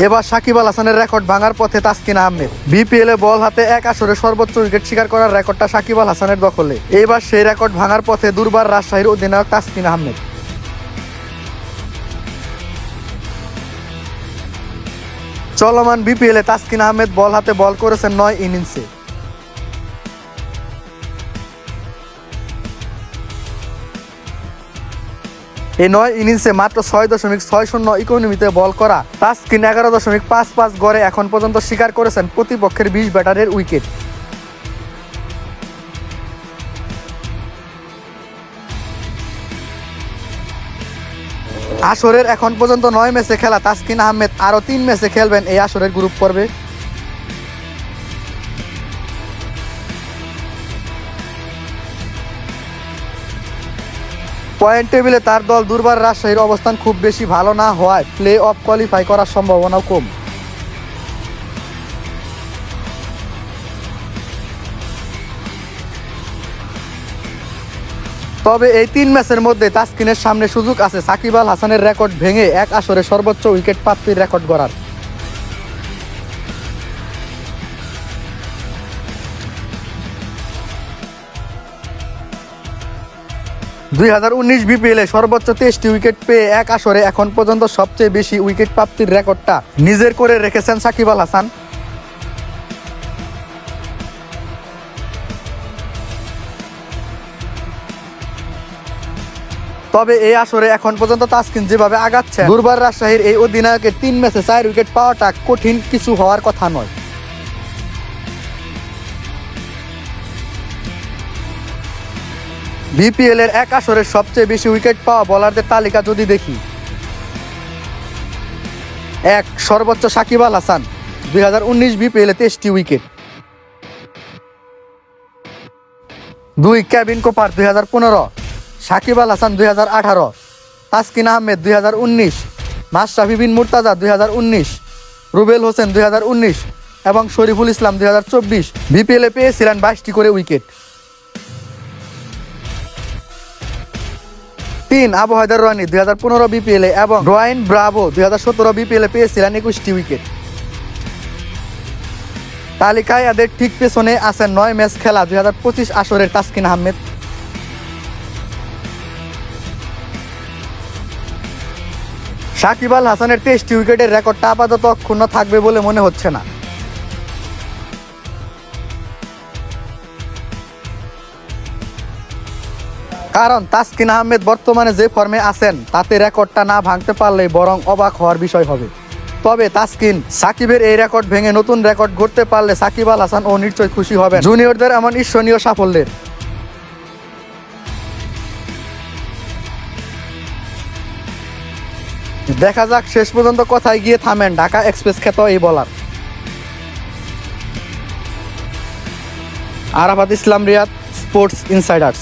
এবার সাকিব আল হাসানের রেকর্ড ভাঙার পথে তাসকিন আহমেদ। বিপিএল এ বল হাতে এক আসরে সর্বোচ্চ উইকেট শিকার করার রেকর্ডটা সাকিব আল হাসানের দখলে। এবার সেই রেকর্ড ভাঙার পথে দুর্বার রাজশাহীর অধিনায়ক তাসকিন আহমেদ। চলমান বিপিএল এ তাসকিন আহমেদ বল হাতে বল করেছেন 9 ইনিংসে। এই 9 ইনিংসে মাত্র 6.60 ইকোনমিতে বল করা তাসকিন 11.55 গড়ে এখন পর্যন্ত শিকার করেছেন প্রতিপক্ষের 20 ব্যাটারের উইকেট। আসরের এখন পর্যন্ত 9 ম্যাচে খেলা তাসকিন আহমেদ আরও 3 ম্যাচে খেলবেন এই আসরের গ্রুপ পর্বে। পয়েন্ট টেবিলে তার দল দুর্বার রাজশাহীর অবস্থান খুব বেশি ভালো না হওয়ায় প্লে অফ কোয়ালিফাই করার সম্ভাবনাও কম। তবে এই 3 ম্যাচের মধ্যে তাসকিনের সামনে সুযোগ আছে সাকিব আল হাসানের রেকর্ড ভেঙে এক আসরে সর্বোচ্চ উইকেট প্রাপ্তির রেকর্ড গড়ার। (2019) বিপিএল এ সর্বোচ্চ 23টি উইকেট পেয়ে এক আসরে এখন পর্যন্ত সবচেয়ে বেশি উইকেট প্রাপ্তির রেকর্ডটা নিজের করে রেখেছেন সাকিব আল হাসান। তবে এই আসরে এখন পর্যন্ত তাসকিন যেভাবে আগাচ্ছে দুর্বার রাজশাহীর এই অধিনায়কের 3 ম্যাচে 4 উইকেট পাওয়াটা কঠিন কিছু হওয়ার কথা নয়। বিপিএল এর এক আসরের সবচেয়ে বেশি উইকেট পাওয়া বোলারদের তালিকা যদি দেখি, 1 সর্বোচ্চ সাকিব আল হাসান 2019 বিপিএল এ 23টি wicket. 2 Kevin Cooper 2015, Shakib Al Hasan 2018, Taskin Ahmed 2019, Mashrafe বিন মুর্তজা 2019, রুবেল হোসেন 2019 এবং শরীফুল ইসলাম 2024 বিপিএল এ পেয়েছিলেন 22টি করে উইকেট। 3 আবু হায়দার রনি 2015 বিপিএল এ এবং ডোয়াইন ব্রাভো 2017 বিপিএল এ পেয়েছিলেন 21টি উইকেট। তালিকায় এদের ঠিক পেছনে আছেন 9 ম্যাচ খেলা 2025 আসরের তাসকিন আহমেদ। সাকিব আল হাসানের 23টি উইকেটের রেকর্ডটা আপাতত অক্ষুণ্ণ থাকবে বলে মনে হচ্ছে না। কারণ তাসকিন আহমেদ বর্তমানে যে ফর্মে আছেন তাতে রেকর্ডটা না ভাঙতে পারলেই বরং অবাক হওয়ার বিষয় হবে। তবে তাসকিন সাকিবের এই রেকর্ড ভেঙে নতুন রেকর্ড গড়তে পারলে সাকিব আল হাসান ও নিশ্চয়ই খুশি হবেন জুনিয়রদের এমন ঈর্ষণীয় সাফল্যের। দেখা যাক শেষ পর্যন্ত কোথায় গিয়ে থামেন ঢাকা এক্সপ্রেস খ্যাত এই বোলার। আরাফাত ইসলাম রিয়াদ, স্পোর্টস ইনসাইডার্স।